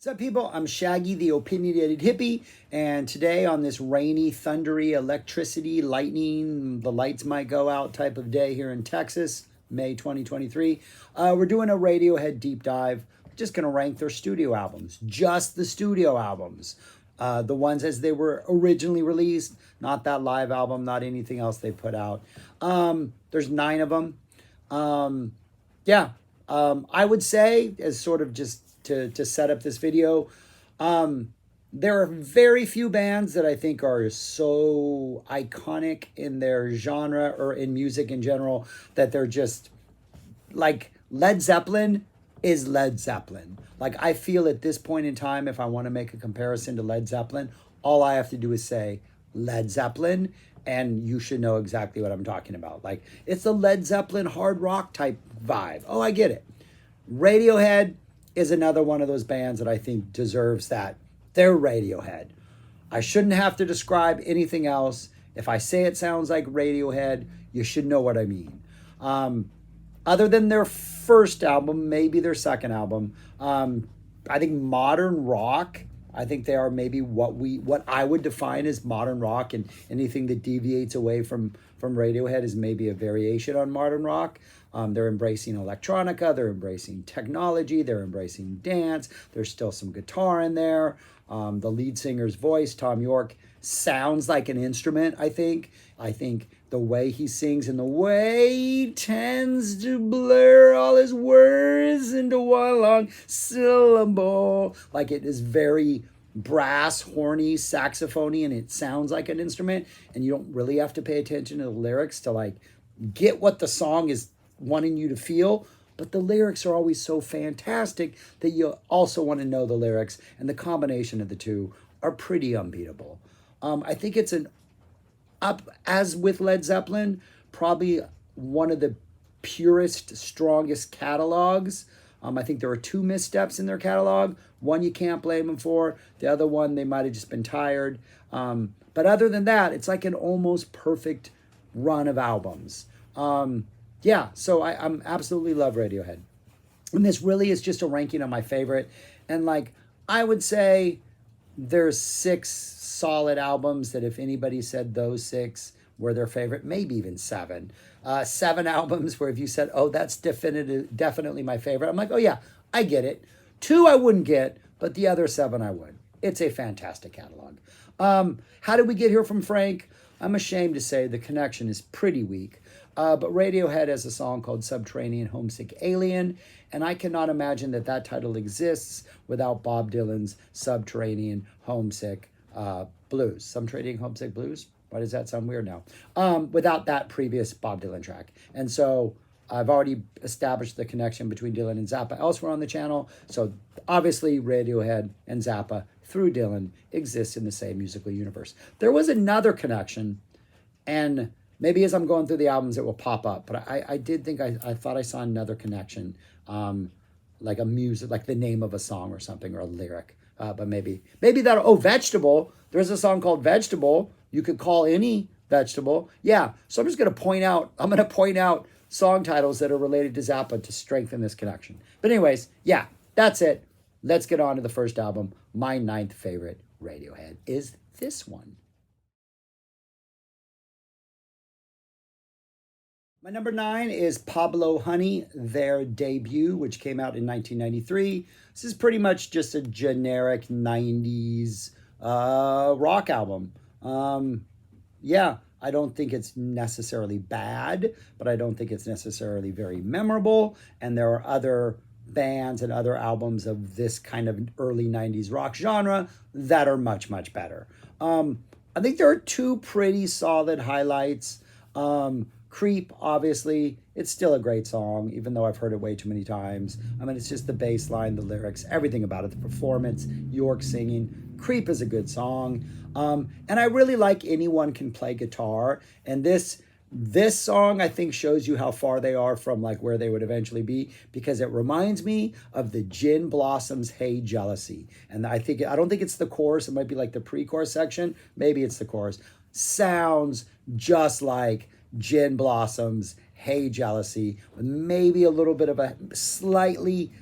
What's up, people? I'm Shaggy, the opinionated hippie, and today on this rainy, thundery, electricity, lightning, the lights might go out type of day here in Texas, May 2023, we're doing a Radiohead deep dive. Just going to rank their studio albums, just the studio albums, the ones as they were originally released, not that live album, not anything else they put out. There's 9 of them. I would say, as sort of just to set up this video, there are very few bands that I think are so iconic in their genre or in music in general that they're just like Led Zeppelin is Led Zeppelin. Like, I feel at this point in time, if I want to make a comparison to Led Zeppelin, all I have to do is say Led Zeppelin, and you should know exactly what I'm talking about. Like, it's a Led Zeppelin hard rock type vibe. Oh, I get it. Radiohead is another one of those bands that I think deserves that. They're Radiohead. I shouldn't have to describe anything else. If I say it sounds like Radiohead, you should know what I mean. Other than their first album, maybe their second album, I think modern rock, I think they are maybe what I would define as modern rock, and anything that deviates away from Radiohead is maybe a variation on modern rock. They're embracing electronica, they're embracing technology, they're embracing dance. There's still some guitar in there. The lead singer's voice, Tom York, sounds like an instrument, I think. I think the way he sings and the way he tends to blur all his words into one long syllable, like it is very brass, horny, saxophony, and it sounds like an instrument, and you don't really have to pay attention to the lyrics to like get what the song is wanting you to feel. But the lyrics are always so fantastic that you also want to know the lyrics, and the combination of the two are pretty unbeatable. I think it's as with Led Zeppelin, probably one of the purest, strongest catalogs. I think there are 2 missteps in their catalog. One you can't blame them for. The other one, they might have just been tired. But other than that, it's like an almost perfect run of albums. So I'm absolutely love Radiohead. And this really is just a ranking of my favorite. And like, I would say there's 6 solid albums that if anybody said those 6 were their favorite, maybe even 7. 7 albums where if you said, oh, that's definitely my favorite, I'm like, oh yeah, I get it. 2 I wouldn't get, but the other 7 I would. It's a fantastic catalog. How did we get here from Frank? I'm ashamed to say the connection is pretty weak. But Radiohead has a song called Subterranean Homesick Alien, and I cannot imagine that title exists without Bob Dylan's Subterranean Homesick Blues. Subterranean Homesick Blues? Why does that sound weird now? Without that previous Bob Dylan track. And so I've already established the connection between Dylan and Zappa elsewhere on the channel. So obviously Radiohead and Zappa through Dylan exist in the same musical universe. There was another connection, and maybe as I'm going through the albums, it will pop up. But I did think I thought I saw another connection, like a music, like the name of a song or something, or a lyric. But maybe that. Oh, Vegetable. There's a song called Vegetable. You could call any vegetable. Yeah. So I'm just going to point out song titles that are related to Zappa to strengthen this connection. But anyways, yeah, that's it. Let's get on to the first album. My 9th favorite Radiohead is this one. My number 9 is Pablo Honey, their debut, which came out in 1993. This is pretty much just a generic 90s rock album. I don't think it's necessarily bad, but I don't think it's necessarily very memorable. And there are other bands and other albums of this kind of early 90s rock genre that are much, much better. I think there are 2 pretty solid highlights. Creep, obviously, it's still a great song, even though I've heard it way too many times. I mean, it's just the bass line, the lyrics, everything about it, the performance, York singing. Creep is a good song. And I really like Anyone Can Play Guitar. And this song, I think, shows you how far they are from like where they would eventually be, because it reminds me of the Gin Blossoms' Hey Jealousy. And I don't think it's the chorus. It might be like the pre-chorus section. Maybe it's the chorus. Sounds just like Gin Blossoms' Hey Jealousy, with maybe a little bit of a slightly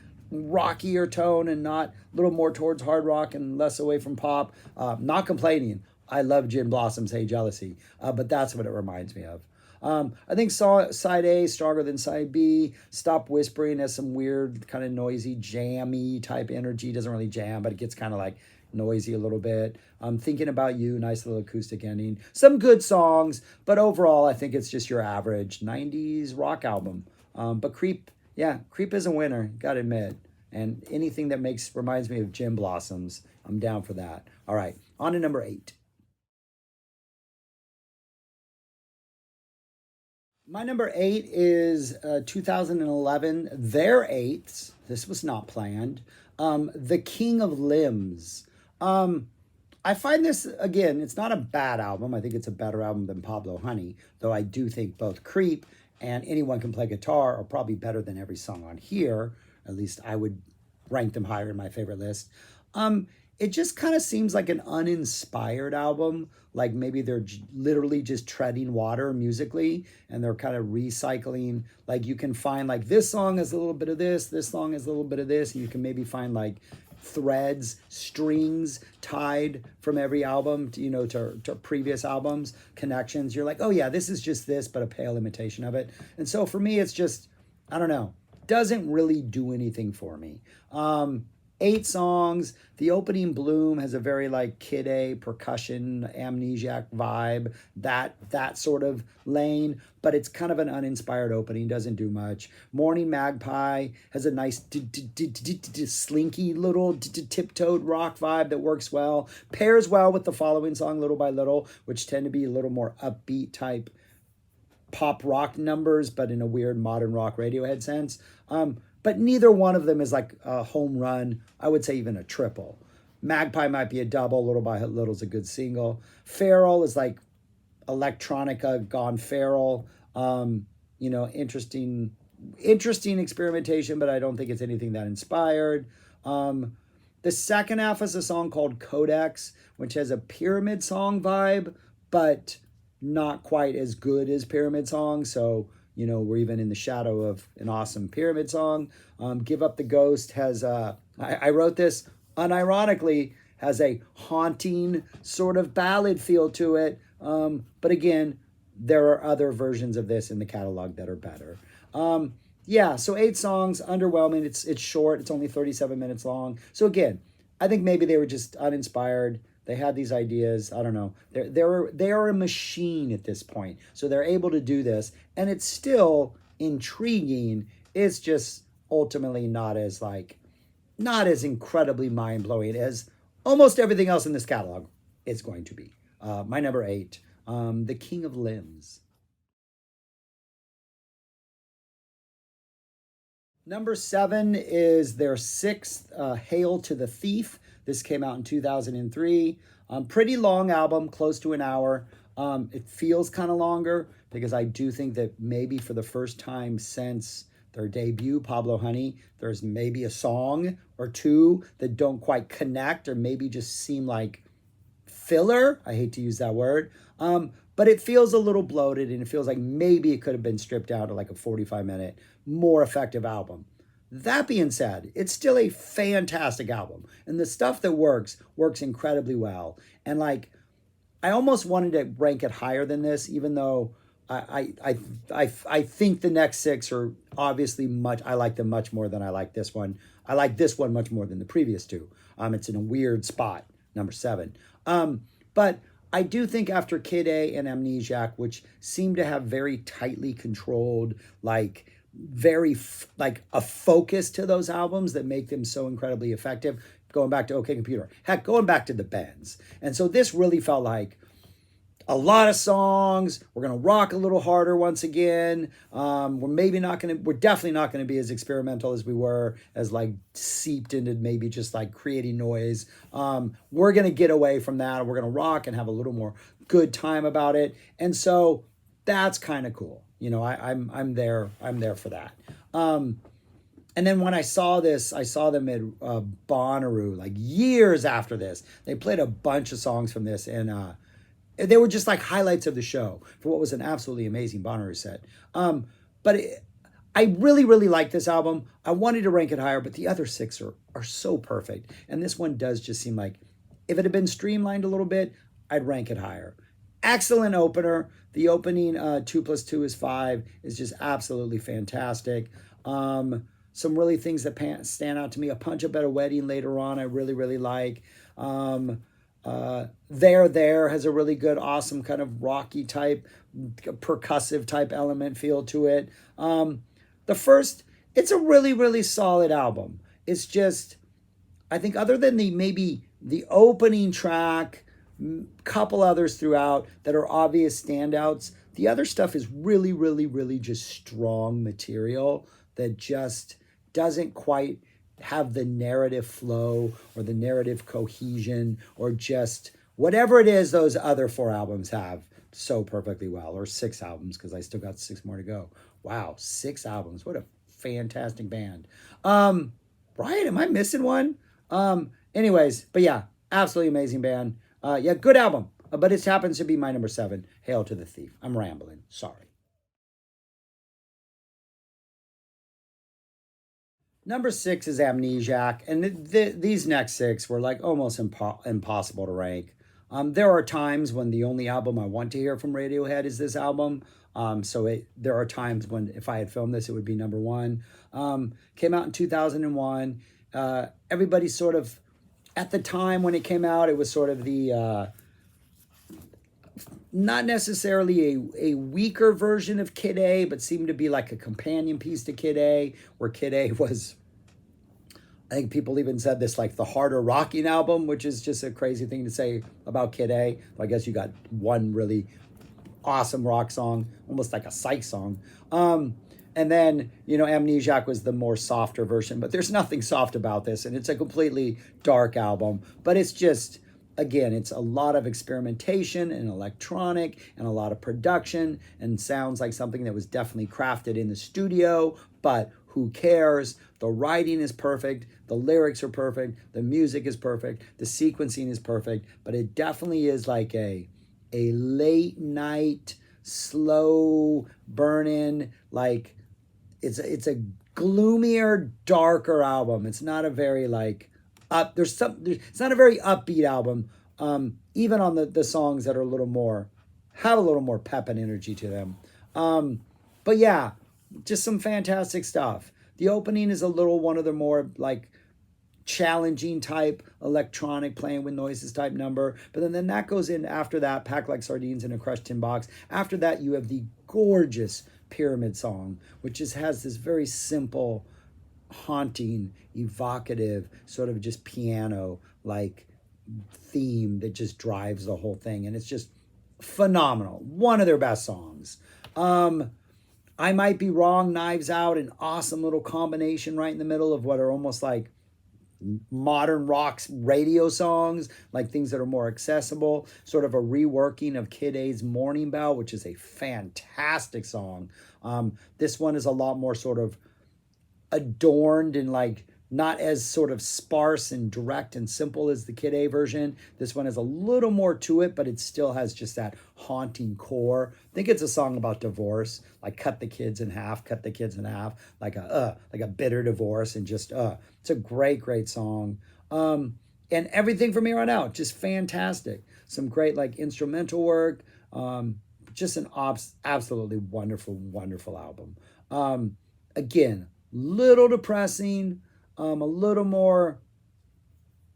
rockier tone and not a little more towards hard rock and less away from pop. Not complaining. I love Gin Blossom's Hey Jealousy, but that's what it reminds me of. I think side A stronger than side B. Stop Whispering has some weird kind of noisy, jammy type energy. Doesn't really jam, but it gets kind of like noisy a little bit. Thinking About You, nice little acoustic ending. Some good songs, but overall, I think it's just your average 90s rock album. But Creep, yeah, Creep is a winner, gotta admit. And anything that reminds me of Gin Blossoms, I'm down for that. All right, on to number 8. My number 8 is 2011, their eighths. This was not planned. The King of Limbs. I find this, again, it's not a bad album. I think it's a better album than Pablo Honey, though I do think both Creep and Anyone Can Play Guitar are probably better than every song on here. At least I would rank them higher in my favorite list. It just kind of seems like an uninspired album. Like maybe they're literally just treading water musically and they're kind of recycling. Like you can find like this song is a little bit of this song is a little bit of this. And you can maybe find like threads, strings tied from every album to previous albums, connections. You're like, oh yeah, this is just this, but a pale imitation of it. And so for me, it's just, I don't know, doesn't really do anything for me. 8 songs. The opening Bloom has a very like Kid A percussion amnesiac vibe, that sort of lane, but it's kind of an uninspired opening, doesn't do much. Morning Magpie has a nice slinky little tiptoed rock vibe that works well, pairs well with the following song Little by Little, which tend to be a little more upbeat type pop rock numbers, but in a weird modern rock Radiohead sense. But neither one of them is like a home run. I would say even a triple. Magpie might be a double. Little by Little is a good single. Feral is like electronica gone feral. Interesting experimentation, but I don't think it's anything that inspired. The second half is a song called Codex, which has a Pyramid Song vibe, but not quite as good as Pyramid Song. So we're even in the shadow of an awesome Pyramid Song. Give Up the Ghost has, I wrote this unironically, has a haunting sort of ballad feel to it. But again, there are other versions of this in the catalog that are better. So 8 songs, underwhelming. It's short. It's only 37 minutes long. So again, I think maybe they were just uninspired. They had these ideas. I don't know. They are a machine at this point. So they're able to do this. And it's still intriguing. It's just ultimately not as incredibly mind-blowing as almost everything else in this catalog is going to be. My number 8, The King of Limbs. Number 7 is their 6th, Hail to the Thief. This came out in 2003. Pretty long album, close to an hour. It feels kind of longer because I do think that maybe for the first time since their debut, Pablo Honey, there's maybe a song or two that don't quite connect or maybe just seem like filler. I hate to use that word. But it feels a little bloated and it feels like maybe it could have been stripped down to like a 45-minute, more effective album. That being said, it's still a fantastic album. And the stuff that works incredibly well. And like, I almost wanted to rank it higher than this, even though I think the next 6 are obviously I like them much more than I like this one. I like this one much more than the previous 2. It's in a weird spot, number 7. But I do think after Kid A and Amnesiac, which seem to have very tightly controlled, like a focus to those albums that make them so incredibly effective, going back to OK Computer, heck, going back to the Bends. And so this really felt like a lot of songs. We're going to rock a little harder once again. We're definitely not going to be as experimental as we were, as like seeped into maybe just like creating noise. We're going to get away from that. We're going to rock and have a little more good time about it. And so that's kind of cool. I'm there for that. And then when I saw this, I saw them at Bonnaroo, like years after this. They played a bunch of songs from this, and they were just like highlights of the show for what was an absolutely amazing Bonnaroo set. I really, really like this album. I wanted to rank it higher, but the other six are so perfect. And this one does just seem like if it had been streamlined a little bit, I'd rank it higher. Excellent opener. The opening 2 + 2 is 5 is just absolutely fantastic. Some really things that stand out to me. A Punch Up at a Wedding later on, I really, really like. There has a really good, awesome kind of rocky type, percussive type element feel to it. The first, it's a really, really solid album. It's just, I think, other than maybe the opening track, couple others throughout that are obvious standouts, the other stuff is really, really, really just strong material that just doesn't quite have the narrative flow or the narrative cohesion or just whatever it is those other 4 albums have so perfectly well, or 6 albums, because I still got 6 more to go. Wow, 6 albums. What a fantastic band. Brian, am I missing one? Anyways, but yeah, absolutely amazing band. Yeah, good album. But it happens to be my number 7, Hail to the Thief. I'm rambling. Sorry. Number 6 is Amnesiac, and these next 6 were like almost impossible to rank. There are times when the only album I want to hear from Radiohead is this album. There are times when if I had filmed this, it would be number 1. Came out in 2001. Everybody sort of, at the time when it came out, it was sort of the not necessarily a weaker version of Kid A, but seemed to be like a companion piece to Kid A, where Kid A was, I think people even said this, like the harder rocking album, which is just a crazy thing to say about Kid A. I guess you got one really awesome rock song, almost like a psych song. And then, Amnesiac was the more softer version, but there's nothing soft about this, and it's a completely dark album, but it's just, again, it's a lot of experimentation and electronic and a lot of production and sounds like something that was definitely crafted in the studio, but who cares? The writing is perfect. The lyrics are perfect. The music is perfect. The sequencing is perfect, but it definitely is like a late night, slow burning, like it's a gloomier, darker album. It's not a very like it's not a very upbeat album. Even on the songs that are have a little more pep and energy to them. But yeah, just some fantastic stuff. The opening is one of the more like challenging type electronic playing with noises type number, but then that goes in after that, Packed Like Sardines in a Crushed Tin Box. After that, you have the gorgeous Pyramid Song, which just has this very simple, haunting, evocative sort of just piano like theme that just drives the whole thing, and it's just phenomenal. One of their best songs. I might be wrong. Knives Out, an awesome little combination right in the middle of what are almost like modern rock's radio songs, like things that are more accessible, sort of a reworking of Kid A's Morning Bell, which is a fantastic song. This one is a lot more sort of adorned and like not as sort of sparse and direct and simple as the Kid A version. This one has a little more to it, but it still has just that haunting core. I think it's a song about divorce, like cut the kids in half, like a bitter divorce, and just it's a great, great song. And everything from here on out, just fantastic. Some great like instrumental work. Just an absolutely wonderful, wonderful album. Again, little depressing, a little more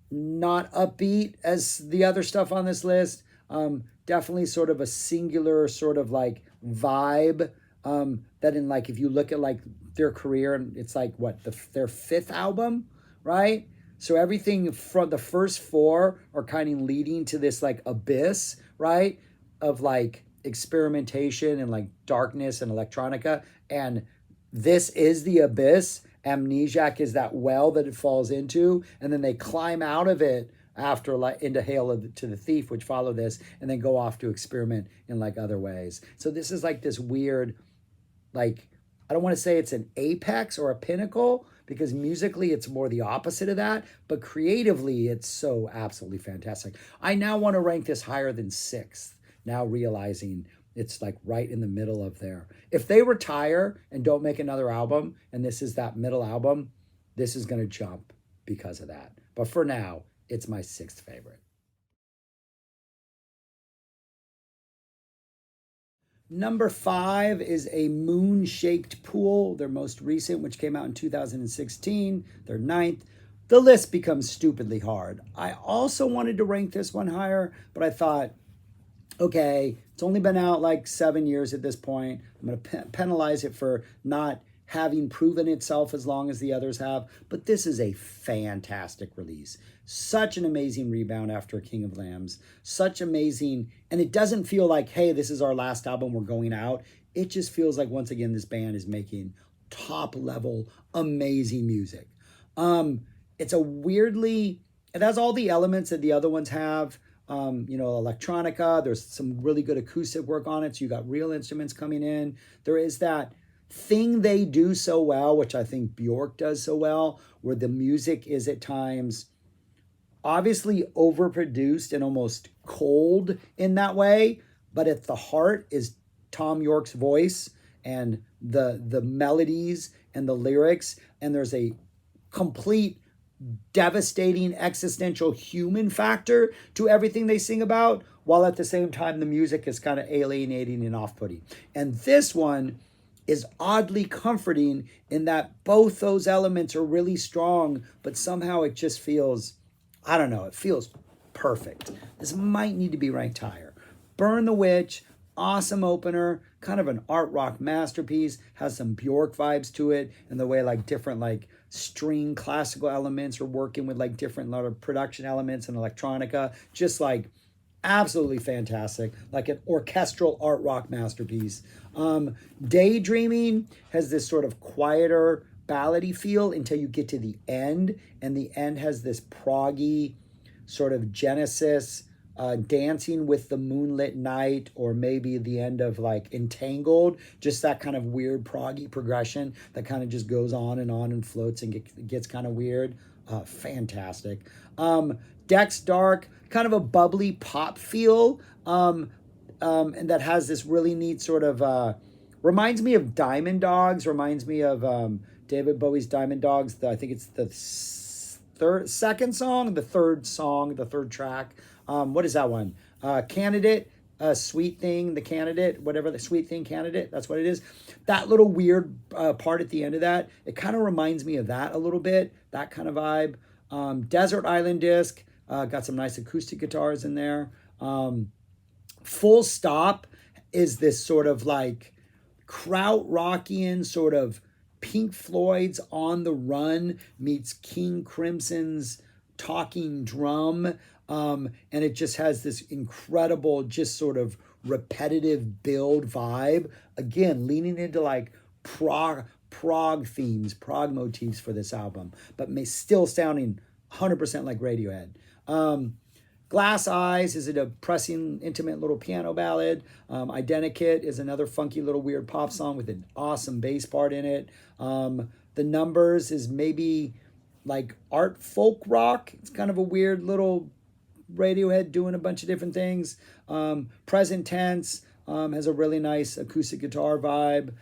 not upbeat as the other stuff on this list. Definitely sort of a singular sort of like vibe. That in like if you look at like their career, and it's like their 5th album, right? So everything from the first 4 are kind of leading to this like abyss, right? Of like experimentation and like darkness and electronica, and this is the abyss. Amnesiac is that well that it falls into, and then they climb out of it after like into Hail to the Thief, which follow this, and then go off to experiment in like other ways. So this is like this weird, like, I don't want to say it's an apex or a pinnacle, because musically it's more the opposite of that, but creatively it's so absolutely fantastic. I now want to rank this higher than 6th, now realizing It's like right in the middle of there. If they retire and don't make another album, and this is that middle album, this is going to jump because of that. But for now, it's my sixth favorite. Number five is a moon shaped pool, their most recent, which came out in 2016, their ninth. The list becomes stupidly hard. I also wanted to rank this one higher, but I thought, okay, it's only been out like 7 years at this point. I'm going to penalize it for not having proven itself as long as the others have. But this is a fantastic release. Such an amazing rebound after King of Lambs. Such amazing. And it doesn't feel like, hey, this is our last album, we're going out. It just feels like, once again, this band is making top level, amazing music. It's a weirdly, it has all the elements that the other ones have. Electronica. There's some really good acoustic work on it. So you got real instruments coming in. There is that thing they do so well, which I think Bjork does so well, where the music is at times obviously overproduced and almost cold in that way, but at the heart is Tom York's voice and the melodies and the lyrics, and there's a complete devastating existential human factor to everything they sing about, while at the same time the music is kind of alienating and off-putting. And this one is oddly comforting in that both those elements are really strong, but somehow it just feels, I don't know, it feels perfect. This might need to be ranked higher. Burn the Witch, awesome opener, kind of an art rock masterpiece, has some Bjork vibes to it, and the way like different like string classical elements are working with like different lot of production elements and electronica, just like absolutely fantastic, like an orchestral art rock masterpiece. Daydreaming has this sort of quieter ballady feel until you get to the end, and the end has this proggy sort of Genesis, Dancing with the Moonlit Night, or maybe the end of like Entangled, just that kind of weird proggy progression that kind of just goes on and floats and gets kind of weird. Fantastic. Dex Dark, kind of a bubbly pop feel, and that has this really neat sort of, reminds me of Diamond Dogs, reminds me of David Bowie's Diamond Dogs. I think it's the third track. What is that one? Candidate, Sweet Thing, the Candidate, whatever, the Sweet Thing Candidate, that's what it is. That little weird part at the end of that, it kind of reminds me of that a little bit, that kind of vibe. Desert Island Disc, got some nice acoustic guitars in there. Full Stop is this sort of like krautrockian sort of Pink Floyd's On the Run meets King Crimson's Talking Drum. And it just has this incredible, just sort of repetitive build vibe. Again, leaning into like prog themes, prog motifs for this album, but still sounding 100% like Radiohead. Glass Eyes is a depressing, intimate little piano ballad. Identikit is another funky little weird pop song with an awesome bass part in it. The Numbers is maybe like art folk rock. It's kind of a weird little Radiohead doing a bunch of different things. Present Tense has a really nice acoustic guitar vibe,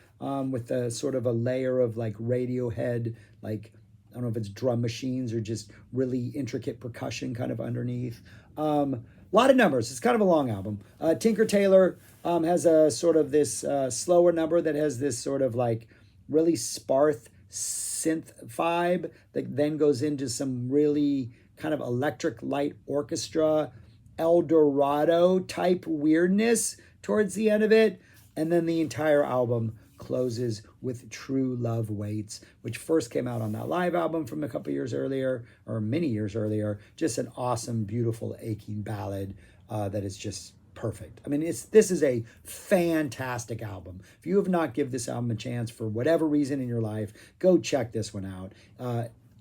with a sort of a layer of like Radiohead, like I don't know if it's drum machines or just really intricate percussion kind of underneath. A lot of numbers. It's kind of a long album. Tinker Tailor has a sort of this slower number that has this sort of like really sparse synth vibe that then goes into some really kind of electric light orchestra, El Dorado type weirdness towards the end of it. And then the entire album closes with True Love Waits, which first came out on that live album from a couple years earlier, or many years earlier. Just an awesome, beautiful, aching ballad that is just perfect. I mean, this is a fantastic album. If you have not given this album a chance for whatever reason in your life, go check this one out.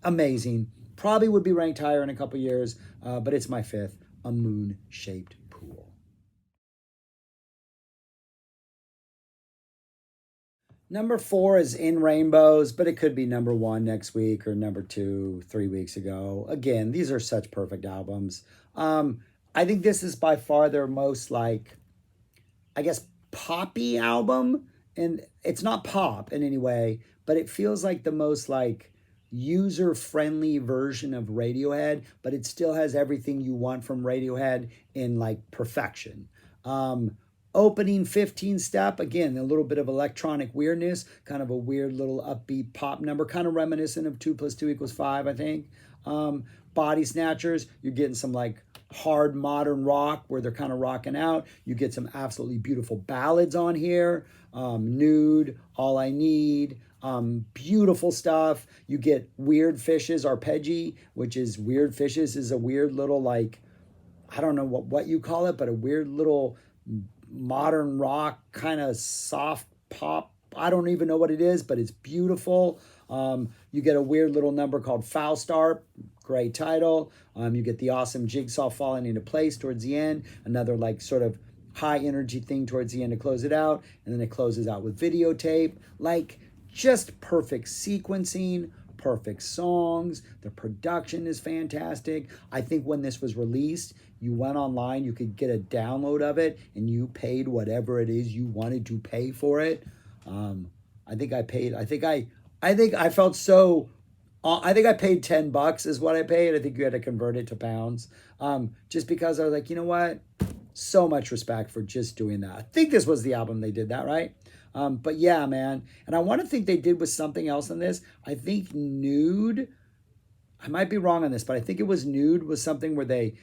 Amazing. Probably would be ranked higher in a couple years, but it's my fifth, A Moon-Shaped Pool. Number four is In Rainbows, but it could be number one next week or number two 3 weeks ago. Again, these are such perfect albums. I think this is by far their most like, I guess, poppy album, and it's not pop in any way, but it feels like the most like user friendly version of Radiohead, but it still has everything you want from Radiohead in like perfection. Um, Opening 15 step, again, a little bit of electronic weirdness, kind of a weird little upbeat pop number, kind of reminiscent of 2 plus 2 equals 5, I think. Um, Body Snatchers, you're getting some like hard modern rock where they're kind of rocking out. You get some absolutely beautiful ballads on here. Nude, All I Need, beautiful stuff. You get Weird Fishes, Arpeggi, which is Weird Fishes is a weird little like, I don't know what you call it, but a weird little modern rock kind of soft pop. I don't even know what it is, but it's beautiful. You get a weird little number called Foul Star, great title. You get the awesome jigsaw falling into place towards the end, another like sort of high energy thing towards the end to close it out, and then it closes out with videotape. Like just perfect sequencing, perfect songs. The production is fantastic. I think when this was released, you went online, you could get a download of it, and you paid whatever it is you wanted to pay for it. I think I paid. I think I felt so. I think I paid $10 is what I paid. I think you had to convert it to pounds. Just because I was like, you know what? So much respect for just doing that. I think this was the album they did that, right? But yeah, man. And I want to think they did with something else on this. I think Nude, I might be wrong on this, but I think it was Nude was something where they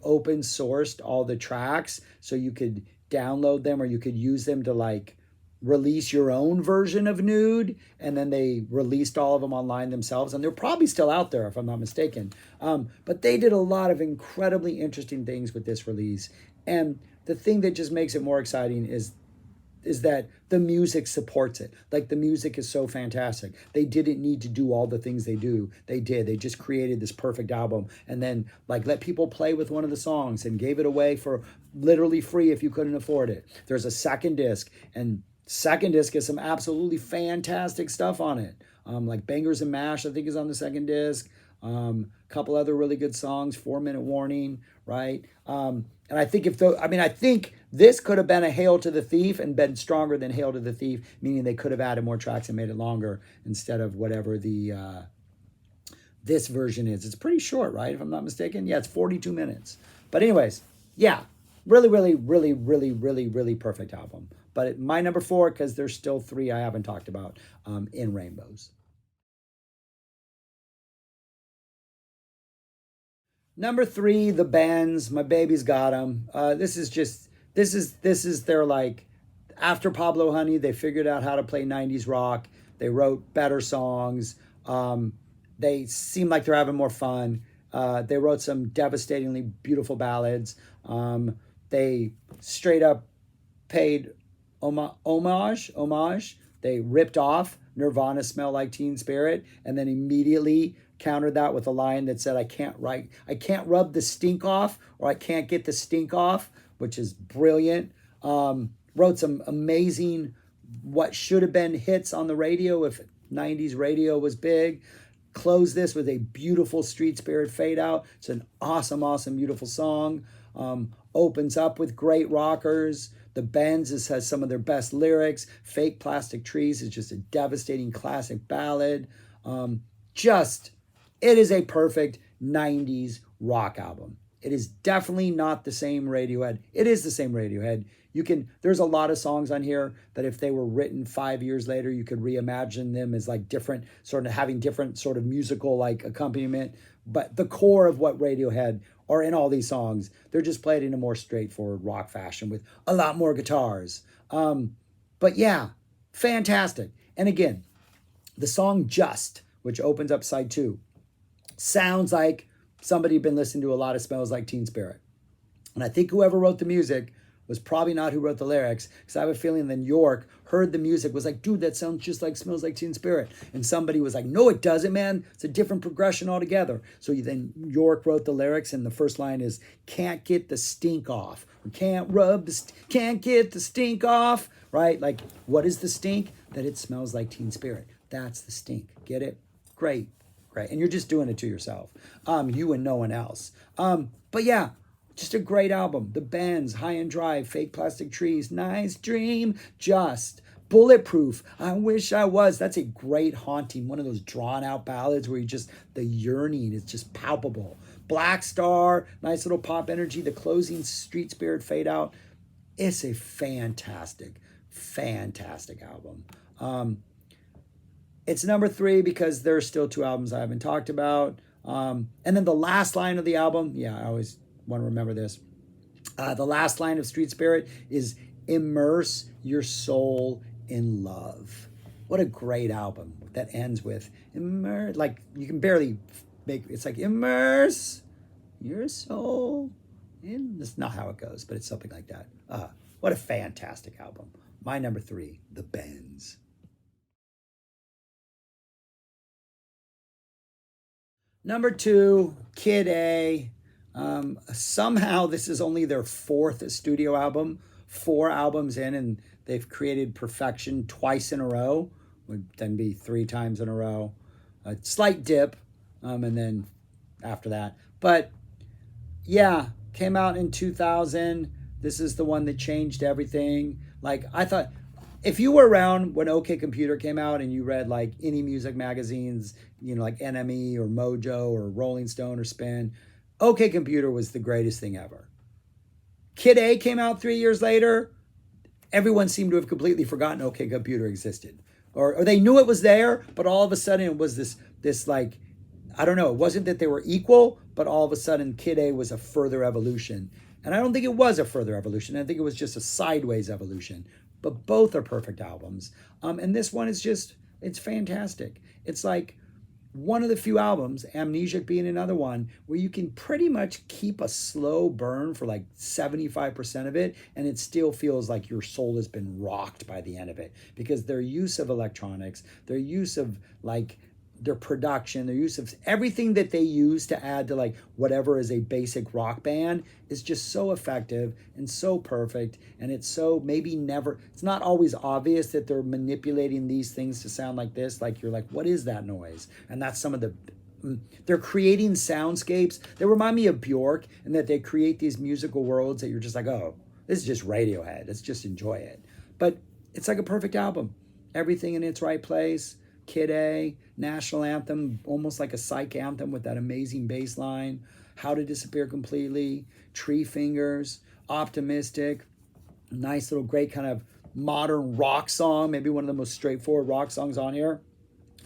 open sourced all the tracks so you could download them or you could use them to like release your own version of Nude, and then they released all of them online themselves, and they're probably still out there if I'm not mistaken. But they did a lot of incredibly interesting things with this release, and the thing that just makes it more exciting is that the music supports it. Like the music is so fantastic. They didn't need to do all the things they do. They did. They just created this perfect album and then like let people play with one of the songs and gave it away for literally free if you couldn't afford it. There's a second disc, and second disc has some absolutely fantastic stuff on it. Like Bangers and Mash, I think, is on the second disc. A couple other really good songs, 4 Minute Warning, right? And I think I think this could have been a Hail to the Thief and been stronger than Hail to the Thief, meaning they could have added more tracks and made it longer instead of whatever the this version is. It's pretty short, right? If I'm not mistaken. Yeah, it's 42 minutes. But anyways, yeah, really, really, really, really, really, really perfect album. But my number 4, because there's still 3 I haven't talked about in Rainbows. Number 3, the Bends. My baby's got them. This is their like after Pablo Honey. They figured out how to play 90s rock. They wrote better songs. They seem like they're having more fun. They wrote some devastatingly beautiful ballads. They straight up paid homage. They ripped off Nirvana "Smell Like Teen Spirit" and then immediately countered that with a line that said, I can't rub the stink off, or I can't get the stink off," which is brilliant. Wrote some amazing, what should have been hits on the radio if 90s radio was big. Close this with a beautiful Street Spirit fade out. It's an awesome, awesome, beautiful song. Opens up with great rockers. The Bends has some of their best lyrics. Fake Plastic Trees is just a devastating classic ballad. Just, it is a perfect 90s rock album. It is definitely not the same Radiohead. It is the same Radiohead. There's a lot of songs on here that if they were written 5 years later, you could reimagine them as like different, sort of having different sort of musical like accompaniment. But the core of what Radiohead are in all these songs, they're just played in a more straightforward rock fashion with a lot more guitars. But yeah, fantastic. And again, the song Just, which opens up side 2, sounds like somebody had been listening to a lot of Smells Like Teen Spirit. And I think whoever wrote the music was probably not who wrote the lyrics, because I have a feeling then York heard the music, was like, dude, that sounds just like Smells Like Teen Spirit. And somebody was like, no, it doesn't, man. It's a different progression altogether. So then York wrote the lyrics, and the first line is, can't get the stink off. Or can't get the stink off, right? Like, what is the stink? That it smells like Teen Spirit. That's the stink. Get it? Great. And you're just doing it to yourself. You and no one else. But yeah, Just a great album. The Bends, High and Dry, Fake Plastic Trees, Nice Dream, Just, Bulletproof, I Wish I Was. That's a great haunting, one of those drawn out ballads where you just, the yearning is just palpable. Black Star, nice little pop energy. The closing, Street Spirit, Fade Out. It's a fantastic, fantastic album. It's number 3 because there's still 2 albums I haven't talked about. And then the last line of the album, yeah, I always want to remember this. The last line of Street Spirit is immerse your soul in love. What a great album that ends with immerse. Like you can barely make it's like immerse your soul in. That's not how it goes, but it's something like that. What a fantastic album. My number 3, The Bends. Number 2, Kid A. Somehow this is only their 4th studio album, 4 albums in, and they've created perfection twice in a row. Would then be 3 times in a row. A slight dip, and then after that. But yeah, came out in 2000. This is the one that changed everything. Like I thought, if you were around when OK Computer came out and you read like any music magazines, like NME or Mojo or Rolling Stone or Spin, OK Computer was the greatest thing ever. Kid A came out 3 years later. Everyone seemed to have completely forgotten OK Computer existed. Or they knew it was there, but all of a sudden it was this like, I don't know, it wasn't that they were equal, but all of a sudden Kid A was a further evolution. And I don't think it was a further evolution. I think it was just a sideways evolution. But both are perfect albums. And this one is just, it's fantastic. It's like one of the few albums, Amnesiac being another one, where you can pretty much keep a slow burn for like 75% of it, and it still feels like your soul has been rocked by the end of it. Because their use of electronics, their use of like their production, their use of everything that they use to add to like whatever is a basic rock band is just so effective and so perfect. And it's so maybe never, it's not always obvious that they're manipulating these things to sound like this. Like you're like, what is that noise? And that's some of the, they're creating soundscapes. They remind me of Bjork in that they create these musical worlds that you're just like, oh, this is just Radiohead. Let's just enjoy it. But it's like a perfect album. Everything in its right place. Kid A, national anthem, almost like a psych anthem with that amazing bass line. How to Disappear Completely, Tree Fingers, Optimistic, nice little great kind of modern rock song, maybe one of the most straightforward rock songs on here.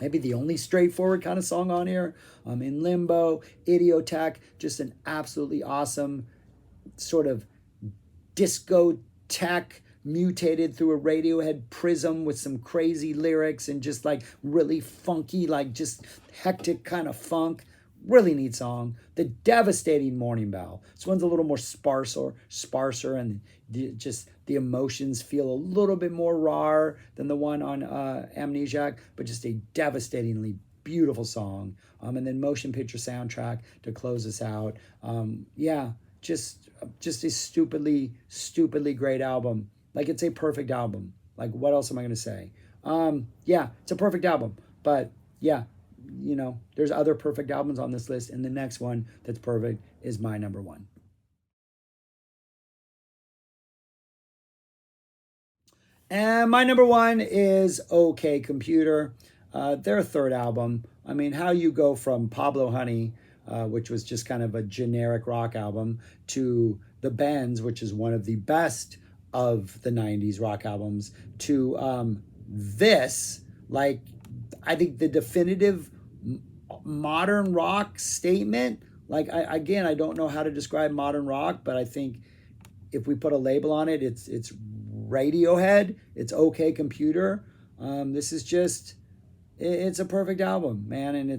Maybe the only straightforward kind of song on here. In Limbo, Idiotech, just an absolutely awesome sort of disco-tech mutated through a Radiohead prism with some crazy lyrics and just like really funky, like just hectic kind of funk. Really neat song. The Devastating Morning Bell. This one's a little more sparser, and just the emotions feel a little bit more raw than the one on Amnesiac, but just a devastatingly beautiful song. And then Motion Picture Soundtrack to close us out. Just a stupidly great album. Like it's a perfect album. Like what else am I going to say? It's a perfect album. But yeah, there's other perfect albums on this list, and the next one that's perfect is my number 1. And my number 1 is OK Computer. Their 3rd album. I mean, how you go from Pablo Honey, which was just kind of a generic rock album, to The Bends, which is one of the best of the 90s rock albums, to this, like, I think the definitive modern rock statement. Like, I don't know how to describe modern rock, but I think if we put a label on it, it's Radiohead, it's OK Computer. This is just, it's a perfect album, man, and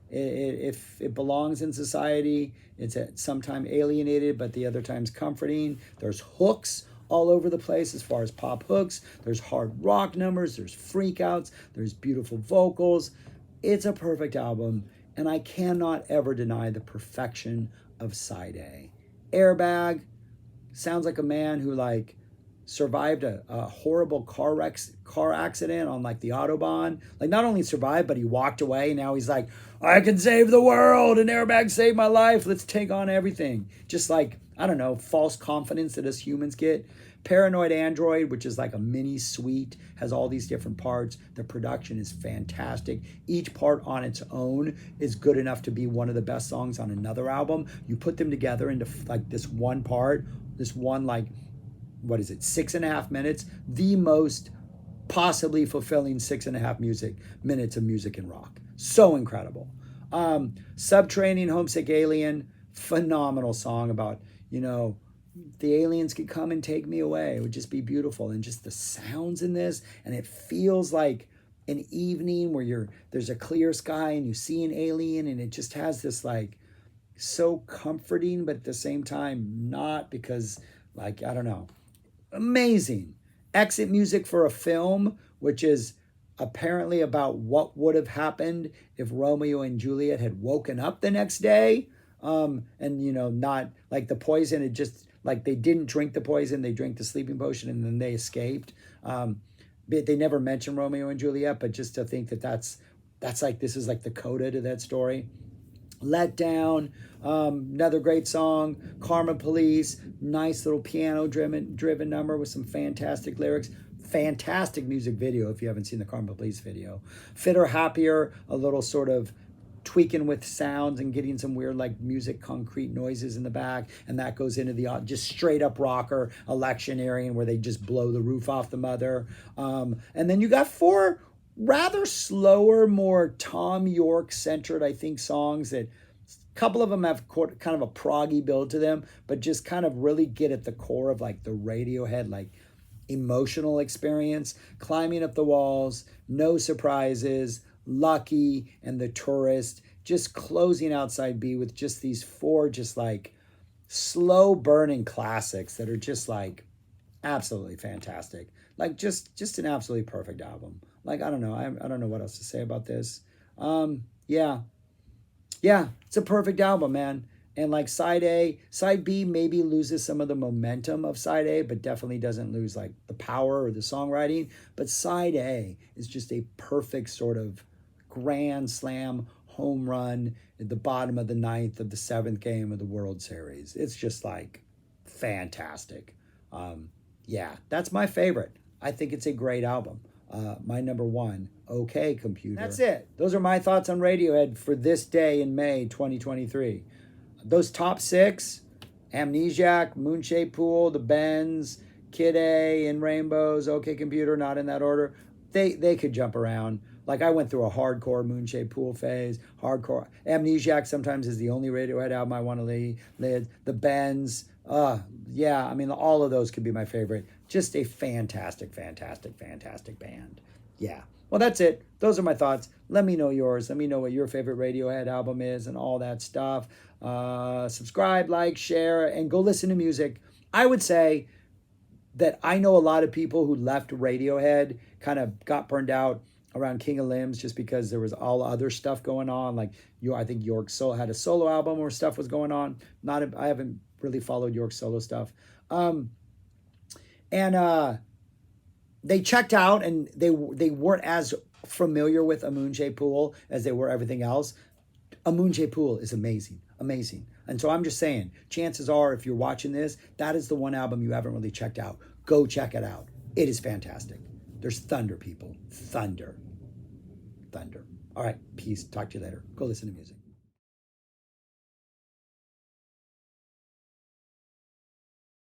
if it belongs in society. It's at sometimes alienated, but the other times comforting. There's hooks all over the place as far as pop hooks. There's hard rock numbers. There's freakouts. There's beautiful vocals. It's a perfect album, and I cannot ever deny the perfection of Side A. Airbag sounds like a man who like survived a horrible car accident on like the Autobahn. Like not only survived, but he walked away. Now he's like, I can save the world, and Airbag saved my life. Let's take on everything. Just like I don't know, false confidence that us humans get. Paranoid Android, which is like a mini suite, has all these different parts. The production is fantastic. Each part on its own is good enough to be one of the best songs on another album. You put them together into like this one part, this one, like, what is it, 6.5 minutes, the most possibly fulfilling 6.5 minutes of music and rock. So incredible. Subterranean Homesick Alien, phenomenal song about, the aliens could come and take me away. It would just be beautiful. And just the sounds in this, and it feels like an evening where there's a clear sky and you see an alien, and it just has this like so comforting, but at the same time not, because like, I don't know. Amazing. Exit music for a film, which is apparently about what would have happened if Romeo and Juliet had woken up the next day. And not like the poison had just like, they didn't drink the poison, they drank the sleeping potion and then they escaped. But they never mention Romeo and Juliet, but just to think that's like, this is like the coda to that story. Let Down, another great song. Karma Police, nice little piano driven number with some fantastic lyrics. Fantastic music video if you haven't seen the Karma Police video. Fitter Happier, a little sort of tweaking with sounds and getting some weird like music concrete noises in the back, and that goes into the just straight up rocker electioneering where they just blow the roof off the mother. And then you got 4 rather slower, more Tom York centered, I think, songs that a couple of them have kind of a proggy build to them, but just kind of really get at the core of like the Radiohead, like emotional experience. Climbing Up the Walls, No Surprises, Lucky, and The Tourist. Just closing out side B with just these 4 just like slow burning classics that are just like absolutely fantastic. Like just an absolutely perfect album. Like, I don't know. I don't know what else to say about this. Yeah. It's a perfect album, man. And like side A, side B maybe loses some of the momentum of side A, but definitely doesn't lose like the power or the songwriting. But side A is just a perfect sort of grand slam home run at the bottom of the 9th of the 7th game of the World Series. It's just like fantastic. Yeah, that's my favorite. I think it's a great album. My number 1, OK Computer. That's it. Those are my thoughts on Radiohead for this day in May 2023. Those top 6, Amnesiac, Moonshaped Pool, The Bends, Kid A, In Rainbows, OK Computer, not in that order. They could jump around. Like, I went through a hardcore Moonshaped Pool phase. Hardcore Amnesiac sometimes is the only Radiohead album I want to lead. The Bends, yeah, I mean, all of those could be my favorite. Just a fantastic band. Yeah. Well, that's it. Those are my thoughts. Let me know yours. Let me know what your favorite Radiohead album is and all that stuff. Subscribe, like, share, and go listen to music. I would say that I know a lot of people who left Radiohead, kind of got burned out around King of Limbs just because there was all other stuff going on. Like, I think York had a solo album where stuff was going on. I haven't really followed York's solo stuff. And they checked out, and they weren't as familiar with A Moonshaped Pool as they were everything else. A Moonshaped Pool is amazing. And so I'm just saying, chances are, if you're watching this, that is the one album you haven't really checked out. Go check it out. It is fantastic. There's thunder, people. Thunder. All right, peace. Talk to you later. Go listen to music.